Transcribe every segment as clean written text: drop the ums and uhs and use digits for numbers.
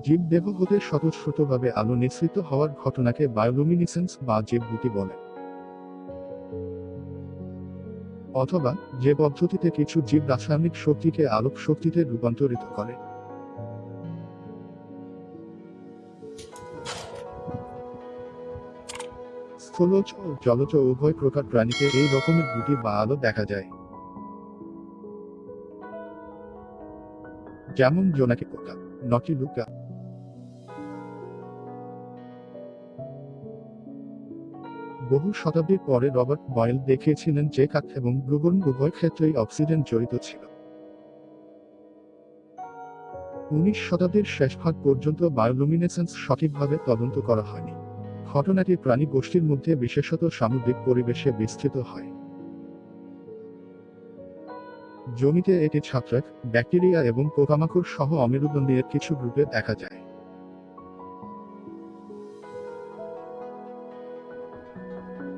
জীবদেহ হতে স্বতঃস্ফূর্তভাবে আলো নিঃসৃত হওয়ার ঘটনাকে বায়োলুমিনেসেন্স বা জীবদ্যুতি বলে। অথবা যে পদ্ধতিতে কিছু জীব রাসায়নিক শক্তিকে আলোক শক্তিতে রূপান্তরিত করে। স্থলজ ও জলজ উভয় প্রকার প্রাণীতে এই রকমের দ্যুতি বা আলো দেখা যায়। যেমন জোনাকি পোকা, নটিলুকা। বহু শতাব্দীর পরে রবার্ট বয়েল দেখিয়েছিলেন যে কাঠ এবং গ্লুগন উভয় ক্ষেত্রেই অক্সিজেন জড়িত ছিল। 19 শতাব্দীর শেষভাগ পর্যন্ত বায়োলুমিনেসেন্স সঠিকভাবে তদন্ত করা হয়নি। ঘটনাটি প্রাণী গোষ্ঠীর মধ্যে বিশেষত সামুদ্রিক পরিবেশে বিস্তৃত হয়। জমিতে এটি ছত্রাক, ব্যাকটেরিয়া এবং পোকামাকড় সহ অমেরুদণ্ডীয় কিছু গ্রুপে দেখা যায়।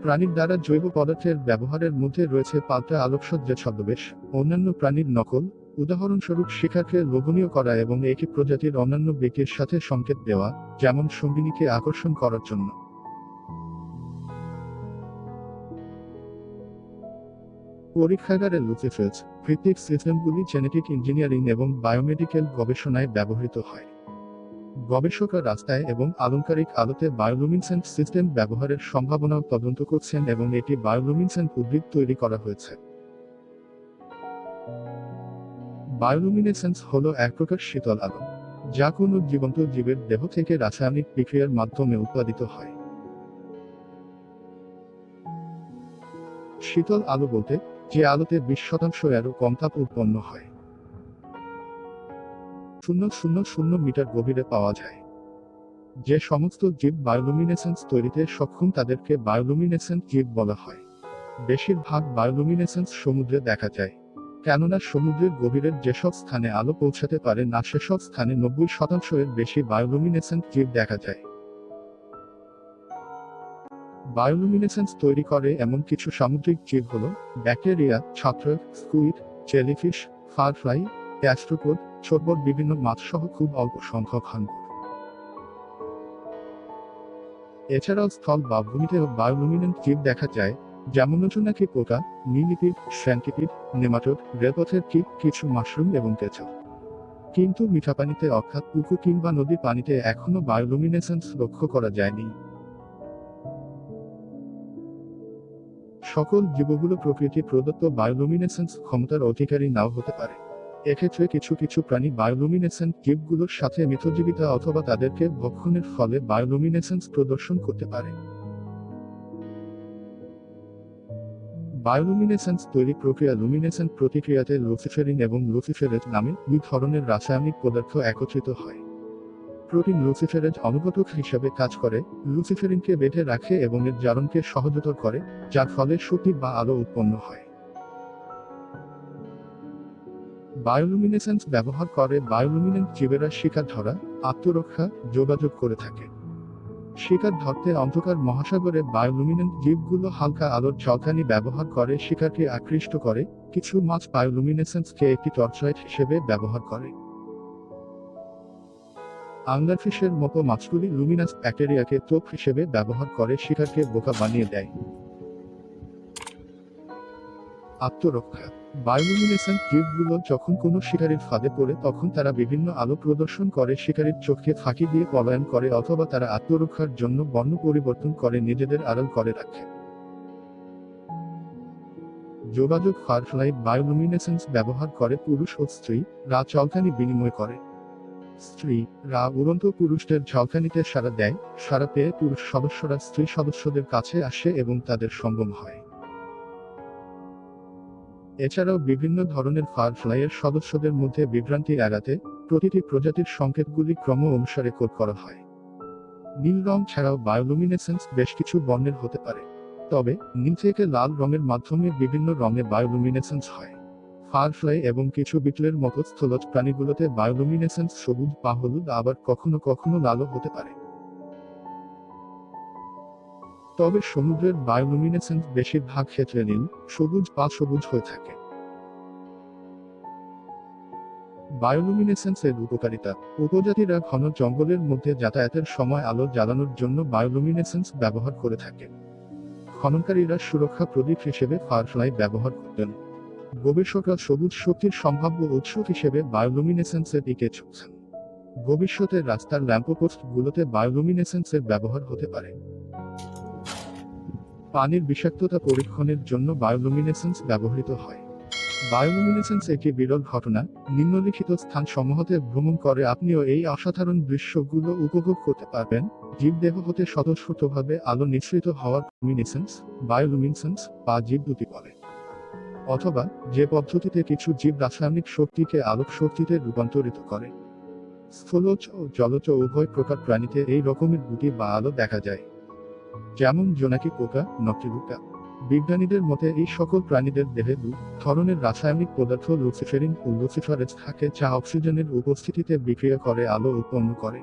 প্রাণীর দ্বারা জৈব পদার্থের ব্যবহারের মধ্যে রয়েছে পাল্টা আলোকসজ্জা ছদ্মবেশ, অন্যান্য প্রাণীর নকল, উদাহরণস্বরূপ শিকারকে লোভনীয় করা এবং একই প্রজাতির অন্যান্য ব্যক্তির সাথে সংকেত দেওয়া, যেমন সঙ্গিনীকে আকর্ষণ করার জন্য। পরীক্ষাগারে লুসিফেজ ভিত্তিক সিস্টেমগুলি জেনেটিক ইঞ্জিনিয়ারিং এবং বায়োমেডিক্যাল গবেষণায় ব্যবহৃত হয়। গবেষকরা রাস্তায় এবং আলংকারিক আলোতে বায়োলুমিনেসেন্ট সিস্টেম ব্যবহারের সম্ভাবনাও তদন্ত করছেন এবং এটি বায়োলুমিনেসেন্ট উদ্ভিদ তৈরি করা হয়েছে। বায়োলুমিনেসেন্স হল এক প্রকার শীতল আলো, যা কোনো জীবন্ত জীবের দেহ থেকে রাসায়নিক বিক্রিয়ার মাধ্যমে উৎপাদিত হয়। শীতল আলো বলতে যে আলোতে 20% এরও কম তাপ উৎপন্ন হয়। 000 মিটার গভীরে পাওয়া যায়। যে সমস্ত জীব বায়োলুমিনেসেন্স তৈরিতে সক্ষম তাদেরকে বায়োলুমিনেসেন্ট জীব বলা হয়। বেশিরভাগ বায়োলুমিনেসেন্স সমুদ্রে দেখা যায়, কেননা সমুদ্রের গভীরের যেসব স্থানে আলো পৌঁছাতে পারে না সেসব স্থানে 90% এর বেশি বায়োলুমিনেসেন্ট জীব দেখা যায়। বায়োলুমিনেসেন্স তৈরি করে এমন কিছু সামুদ্রিক জীব হল ব্যাকটেরিয়া, ছত্রাক, স্কুইড, জেলিফিশ, ফারফ্লাই, গ্যাস্ট্রোপোড, ছোটবড় বিভিন্ন মাছ সহ খুব অল্প সংখ্যক হাঙ্গর। এছাড়াও স্থল বা ভূমিতেও বায়োলুমিনেন্ট জীব দেখা যায়, যেমন জোনাকি পোকা, মিলিপিড, সেন্টিপিড, নেমাটোড, রেলপথের কীট, কিছু মাশরুম এবং কেঁচো। কিন্তু মিঠা পানিতে অর্থাৎ পুকুর কিংবা নদীর পানিতে এখনো বায়োলুমিনেসেন্স লক্ষ্য করা যায়নি। সকল জীবগুলো প্রকৃতি প্রদত্ত বায়োলুমিনেসেন্স ক্ষমতার অধিকারী নাও হতে পারে। এক্ষেত্রে কিছু কিছু প্রাণী বায়োলুমিনেসেন্ট জীবগুলোর সাথে মিথজীবিতা অথবা তাদেরকে ভক্ষণের ফলে বায়োলুমিনেসেন্স প্রদর্শন করতে পারে। বায়োলুমিনেসেন্স তৈরি প্রক্রিয়া লুমিনেসেন্ট প্রতিক্রিয়াতে লুসিফেরিন এবং লুসিফেরেজ নামে দুই ধরনের রাসায়নিক পদার্থ একত্রিত হয়। প্রোটিন লুসিফেরেজ অনুঘটক হিসাবে কাজ করে, লুসিফেরিনকে বেঁধে রাখে এবং এর জারণকে সহজতর করে, যার ফলে শক্তি বা আলো উৎপন্ন হয়। বায়োলুমিনেসেন্স ব্যবহার করে বায়োলুমিনেন্ট জীবেরা শিকার ধরা, আত্মরক্ষা, যোগাযোগ করে থাকে। শিকার ধরতে অন্ধকার মহাসাগরে বায়োলুমিনেন্ট জীবগুলো হালকা আলোর ঝলকানি ব্যবহার করে শিকারকে আকৃষ্ট করে। কিছু মাছ বায়োলুমিনেসেন্সকে একটি টর্চলাইট হিসেবে ব্যবহার করে। আংলারফিশের মতো মাছগুলি লুমিনাস ব্যাকটেরিয়াকে টোপ হিসেবে ব্যবহার করে শিকারকে বোকা বানিয়ে দেয়। আত্মরক্ষা বায়োলুমিনেসেন্ট জীবগুলো যখন কোনো শিকারীর ফাঁদে পড়ে তখন তারা বিভিন্ন আলো প্রদর্শন করে শিকারীর চোখকে ফাঁকি দিয়ে পলায়ন করে অথবা তারা আত্মরক্ষার জন্য বর্ণ পরিবর্তন করে নিজেদের আড়াল করে রাখে। যোগাযোগ ফারফ্লাই বায়োলুমিনেসেন্স ব্যবহার করে পুরুষ ও স্ত্রী রা ঝলকানি বিনিময় করে। স্ত্রী রা উড়ন্ত পুরুষদের ঝলকানিতে সাড়া দেয়, সাড়া পেয়ে পুরুষ সদস্যরা স্ত্রী সদস্যদের কাছে আসে এবং তাদের সঙ্গম হয়। এছাড়াও বিভিন্ন ধরনের ফারফ্লাইয়ের সদস্যদের মধ্যে বিভ্রান্তি এড়াতে প্রতিটি প্রজাতির সংকেতগুলি ক্রম অনুসারে কোড করা হয়। নীল রং ছাড়াও বায়োলুমিনেসেন্স বেশ কিছু বর্ণের হতে পারে, তবে নীল থেকে লাল রঙের মাধ্যমে বিভিন্ন রঙে বায়োলুমিনেসেন্স হয়। ফারফ্লাই এবং কিছু বিটলের মতো স্থলজ প্রাণীগুলোতে বায়োলুমিনেসেন্স সবুজ বা হলুদ, আবার কখনো কখনো লালও হতে পারে। তবে সমুদ্রের বায়োলুমিনেসেন্স বেশিরভাগ ক্ষেত্রে নীল, সবুজ বা সবুজ হয়ে থাকে। বায়োলুমিনেসেন্সের উপকারিতা। উপজাতিরা ঘন জঙ্গলের মধ্যে যাতায়াতের সময় আলো জ্বালানোর জন্য বায়োলুমিনেসেন্স ব্যবহার করে থাকে। খননকারীরা সুরক্ষা প্রদীপ হিসেবে ফায়ারফ্লাই ব্যবহার করতেন। গবেষকরা সবুজ শক্তির সম্ভাব্য উৎস হিসেবে বায়োলুমিনেসেন্সের দিকে ঝুঁকছেন। ভবিষ্যতে রাস্তার ল্যাম্পপোস্টগুলোতে বায়োলুমিনেসেন্সের ব্যবহার হতে পারে। পানির বিষাক্ততা পরীক্ষণের জন্য বায়োলুমিনেসেন্স ব্যবহৃত হয়। বায়োলুমিনেসেন্স একটি বিরল ঘটনা। নিম্নলিখিত স্থানসমূহতে ভ্রমণ করে আপনিও এই অসাধারণ দৃশ্যগুলো উপভোগ করতে পারবেন। জীবদেহ হতে স্বতঃস্ফূর্তভাবে আলো নিঃসৃত হওয়ার লুমিনেসেন্স, বায়োলুমিনেসেন্স বা জীবদ্যুতি বলে। অথবা যে পদ্ধতিতে কিছু জীব রাসায়নিক শক্তিকে আলোক শক্তিতে রূপান্তরিত করে। স্থলজ ও জলজ উভয় প্রকার প্রাণীতে এই রকমের দ্যুতি বা আলো দেখা যায়, যেমন জোনাকি পোকা, নক্টিলুকা। বিজ্ঞানীদের মতে এই সকল প্রাণীদের দেহে দু ধরনের রাসায়নিক পদার্থ লুসিফেরিন ও লুসিফারেজ থাকে, যা অক্সিজেনের উপস্থিতিতে বিক্রিয়া করে আলো উৎপন্ন করে।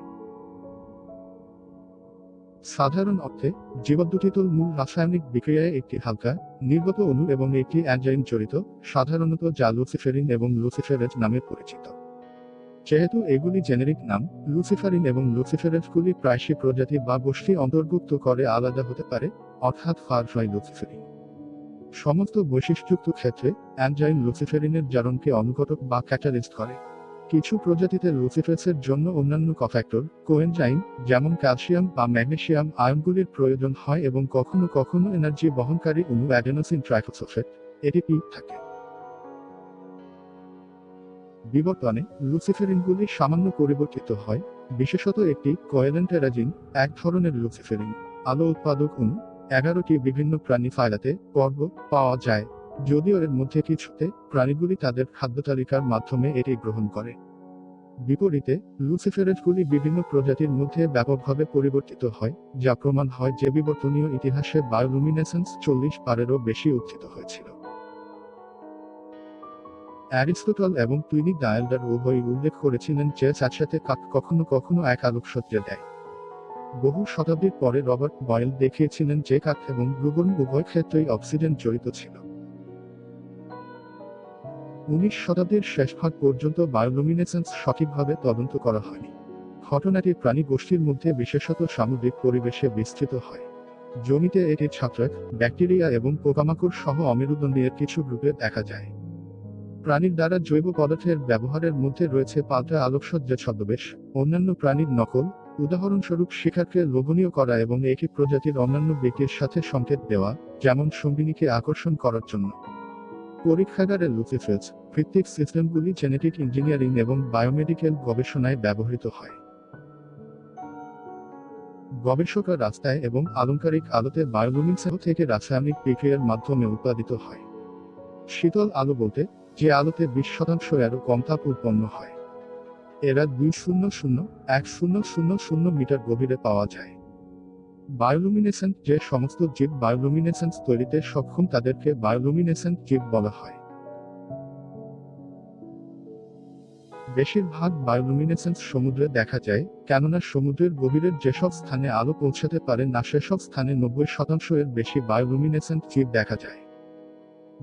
সাধারণ অর্থে জীবদ্যুতিতল মূল রাসায়নিক বিক্রিয়ায় একটি হালকা নির্গত অণু এবং একটি এনজাইম জড়িত, সাধারণত যা লুসিফেরিন এবং লুসিফেরেজ নামে পরিচিত। যেহেতু এগুলি জেনেরিক নাম, লুসিফারিন এবং লুসিফেরেজগুলি প্রায়শই প্রজাতি বা গোষ্ঠী অন্তর্ভুক্ত করে আলাদা হতে পারে, অর্থাৎ ফায়ারফ্লাই লুসিফেরিন। সমস্ত বৈশিষ্ট্যযুক্ত ক্ষেত্রে এনজাইম লুসিফেরিনের জারণকে অনুঘটক বা ক্যাটালিস্ট করে। কিছু প্রজাতিতে লুসিফেরেসের জন্য অন্যান্য কফ্যাক্টর, কোএনজাইম, যেমন ক্যালসিয়াম বা ম্যাগনেসিয়াম আয়নগুলির প্রয়োজন হয় এবং কখনো কখনো এনার্জি বহনকারী অণু অ্যাডেনোসিন ট্রাইফসফেট, এটিপি থাকে। বিবর্তনে লুসিফেরিনগুলি সামান্য পরিবর্তিত হয়, বিশেষত একটি কোয়েলেন্ট এরাজিন, এক ধরনের লুসিফেরিন আলো উৎপাদক অণু। 11টি বিভিন্ন প্রাণী ফাইলাতে পর্ব পাওয়া যায়, যদিও এর মধ্যে কিছুতে প্রাণীগুলি তাদের খাদ্যতালিকার মাধ্যমে এটি গ্রহণ করে। বিপরীতে লুসিফেরেজগুলি বিভিন্ন প্রজাতির মধ্যে ব্যাপকভাবে পরিবর্তিত হয়, যা প্রমাণ হয় যে বিবর্তনীয় ইতিহাসে বায়োলুমিনেসেন্স 40 বারেরও বেশি উত্থিত হয়েছিল। অ্যারিস্টটল এবং প্লিনি দ্য এল্ডার উভয়ই উল্লেখ করেছিলেন যে একসাথে কাক কখনো কখনো এক আলোকসজ্জা দেয়। বহু শতাব্দীর পরে রবার্ট বয়েল দেখিয়েছিলেন যে কাক এবং গ্লুবন উভয় ক্ষেত্রেই অক্সিজেন জড়িত ছিল। 19 শতাব্দীর শেষভাগ পর্যন্ত বায়োলুমিনেসেন্স সঠিকভাবে তদন্ত করা হয়নি। ঘটনাটি প্রাণী গোষ্ঠীর মধ্যে বিশেষত সামুদ্রিক পরিবেশে বিস্তৃত হয়। জমিতে এটি ছত্রাক, ব্যাকটেরিয়া এবং পোকামাকড় সহ অমেরুদণ্ডীয় কিছু গ্রুপে দেখা যায়। প্রাণীর দ্বারা জৈব পদার্থের ব্যবহারের মধ্যে রয়েছে পাল্টা আলোকসজ্জা ছদ্মবেশ, অন্যান্য প্রাণীর নকল, উদাহরণস্বরূপ শিকারকে লোভনীয় করা এবং একই প্রজাতির অন্যান্য ব্যক্তির সাথে সংকেত দেওয়া, যেমন সঙ্গিনীকে আকর্ষণ করার জন্য। পরীক্ষাগারে লুসিফেরেজ ভিত্তিক সিস্টেমগুলি জেনেটিক ইঞ্জিনিয়ারিং এবং বায়োমেডিক্যাল গবেষণায় ব্যবহৃত হয়। গবেষকরা রাস্তায় এবং আলংকারিক আলোতে বায়োলুমিনেসেন্স থেকে রাসায়নিক বিক্রিয়ার মাধ্যমে উৎপাদিত হয়। শীতল আলো বলতে যে আলোতে 20% এরও কম তাপ উৎপন্ন হয়। এরা 200-1000 মিটার গভীরে পাওয়া যায়। বায়োলুমিনেসেন্ট যে সমস্ত জীব বায়োলুমিনেসেন্স তৈরিতে সক্ষম তাদেরকে বায়োলুমিনেসেন্ট জীব বলা হয়। বেশিরভাগ বায়োলুমিনেসেন্স সমুদ্রে দেখা যায়, কেননা সমুদ্রের গভীরের যেসব স্থানে আলো পৌঁছাতে পারে না সেসব স্থানে 90% এর বেশি বায়োলুমিনেসেন্ট জীব দেখা যায়।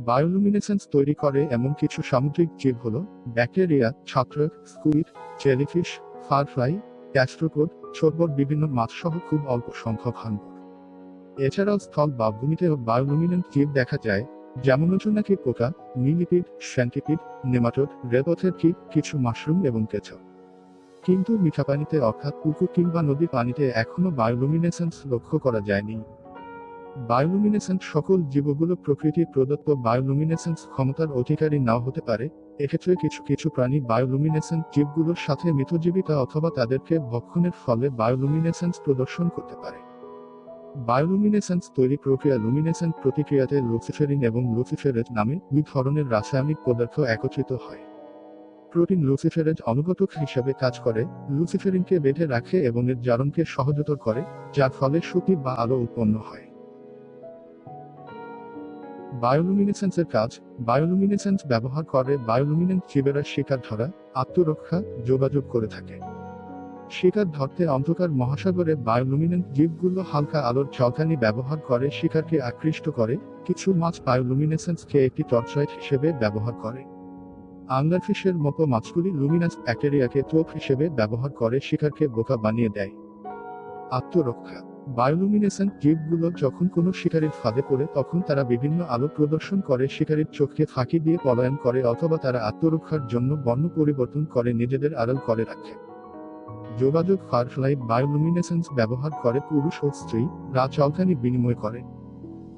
বায়োলুমিনেসেন্স তৈরি করে এমন কিছু সামুদ্রিক জীব হল ব্যাকটেরিয়া, ছত্রাক, স্কুইড, জেলিফিশ, ফারফ্লাই, গ্যাস্ট্রোপোড, ছোটবড় বিভিন্ন মাছ সহ খুব অল্প সংখ্যক হাঙর। এছাড়াও স্থল বা ভূমিতেও বায়োলুমিনেন্ট জীব দেখা যায়, যেমন জোনাকি পোকা, মিলিপিড, সেন্টিপিড, নেমাটোড, রেদপথের কীট, কিছু মাশরুম এবং কেঁচো। কিন্তু মিঠা পানিতে অর্থাৎ পুকুর কিংবা নদী পানিতে এখনো বায়োলুমিনেসেন্স লক্ষ্য করা যায়নি। বায়োলুমিনেসেন্ট সকল জীবগুলো প্রকৃতির প্রদত্ত বায়োলুমিনেসেন্স ক্ষমতার অধিকারী নাও হতে পারে। এক্ষেত্রে কিছু কিছু প্রাণী বায়োলুমিনেসেন্ট জীবগুলোর সাথে মিথজীবিতা অথবা তাদেরকে ভক্ষণের ফলে বায়োলুমিনেসেন্স প্রদর্শন করতে পারে। বায়োলুমিনেসেন্স তৈরি প্রক্রিয়া লুমিনেসেন্ট প্রতিক্রিয়াতে লুসিফেরিন এবং লুসিফেরেজ নামে দুই ধরনের রাসায়নিক পদার্থ একত্রিত হয়। প্রোটিন লুসিফেরেজ অনুঘটক হিসেবে কাজ করে, লুসিফেরিনকে বেঁধে রাখে এবং এর জারণকে সহজতর করে, যার ফলে শক্তি বা আলো উৎপন্ন হয়। বায়োলুমিনেসেন্সের কাজ। বায়োলুমিনেসেন্স ব্যবহার করে বায়োলুমিনেন্ট জীবেরা শিকার ধরা, আত্মরক্ষা, যোগাযোগ করে থাকে। শিকার ধরতে অন্ধকার মহাসাগরে বায়োলুমিনেন্ট জীবগুলো হালকা আলোর ঝলকানি ব্যবহার করে শিকারকে আকৃষ্ট করে। কিছু মাছ বায়োলুমিনেসেন্সকে একটি টর্চলাইট হিসেবে ব্যবহার করে। আংলারফিশের মতো মাছগুলি লুমিনাস ব্যাকটেরিয়াকে টোপ হিসেবে ব্যবহার করে শিকারকে বোকা বানিয়ে দেয়। আত্মরক্ষা। বায়োলুমিনেসেন্ট জীবগুলো যখন কোনো শিকারীর ফাঁদে পড়ে তখন তারা বিভিন্ন আলো প্রদর্শন করে শিকারীর চোখকে ফাঁকি দিয়ে পলায়ন করে অথবা তারা আত্মরক্ষার জন্য বর্ণ পরিবর্তন করে নিজেদের আড়াল করে রাখে। যোগাযোগ ফায়ারফ্লাই বায়োলুমিনেসেন্স ব্যবহার করে পুরুষ ও স্ত্রী রা ঝলকানি বিনিময় করে।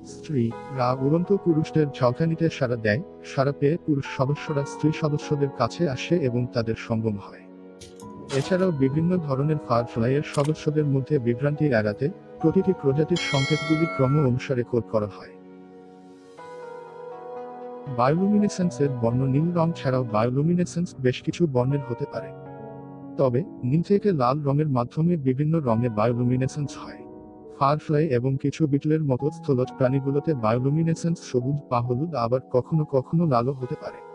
স্ত্রী রা উড়ন্ত পুরুষদের ঝলকানিতে সাড়া দেয়, সাড়া পেয়ে পুরুষ সদস্যরা স্ত্রী সদস্যদের কাছে আসে এবং তাদের সঙ্গম হয়। এছাড়াও বিভিন্ন ধরনের ফায়ারফ্লাইয়ের সদস্যদের মধ্যে বিভ্রান্তি এড়াতে প্রতিটি প্রজাতির সংকেতগুলি ক্রম অনুসারে কোড করা হয়। বায়োলুমিনেসেন্সের বর্ণ নীল রং ছাড়াও বায়োলুমিনেসেন্স বেশ কিছু বর্ণের হতে পারে। তবে নীল থেকে লাল রঙের মাধ্যমে বিভিন্ন রঙে বায়োলুমিনেসেন্স হয়। ফায়ারফ্লাই এবং কিছু বিটলের মতো স্থলজ প্রাণীগুলোতে বায়োলুমিনেসেন্স সবুজ বা হলুদ, আবার কখনো কখনো লালও হতে পারে।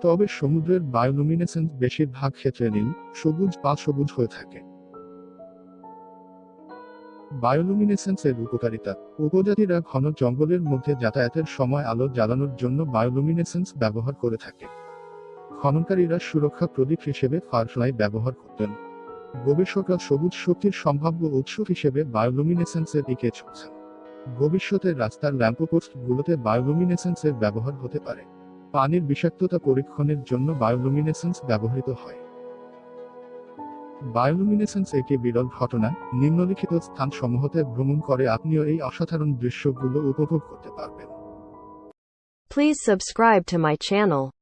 তবে সমুদ্রের বায়োলুমিনেসেন্স বেশিরভাগ ক্ষেত্রে নীল, সবুজ বা সবুজ হয়ে থাকে। বায়োলুমিনেসেন্সের উপকারিতা। উপজাতিরা ঘন জঙ্গলের মধ্যে যাতায়াতের সময় আলো জ্বালানোর জন্য বায়োলুমিনেসেন্স ব্যবহার করে থাকে। খননকারীরা সুরক্ষা প্রদীপ হিসেবে ফায়ারফ্লাই ব্যবহার করতেন। গবেষকরা সবুজ শক্তির সম্ভাব্য উৎস হিসেবে বায়োলুমিনেসেন্সের দিকে ঝুঁকছেন। ভবিষ্যতে রাস্তার ল্যাম্পপোস্টগুলোতে বায়োলুমিনেসেন্সের ব্যবহার হতে পারে। পানির বিষাক্ততা পরীক্ষণের জন্য বায়োলুমিনেসেন্স ব্যবহৃত হয়। বায়োলুমিনেসেন্স একটি বিরল ঘটনা। নিম্নলিখিত স্থানসমূহতে ভ্রমণ করে আপনিও এই অসাধারণ দৃশ্যগুলো উপভোগ করতে পারবেন। Please subscribe to my channel.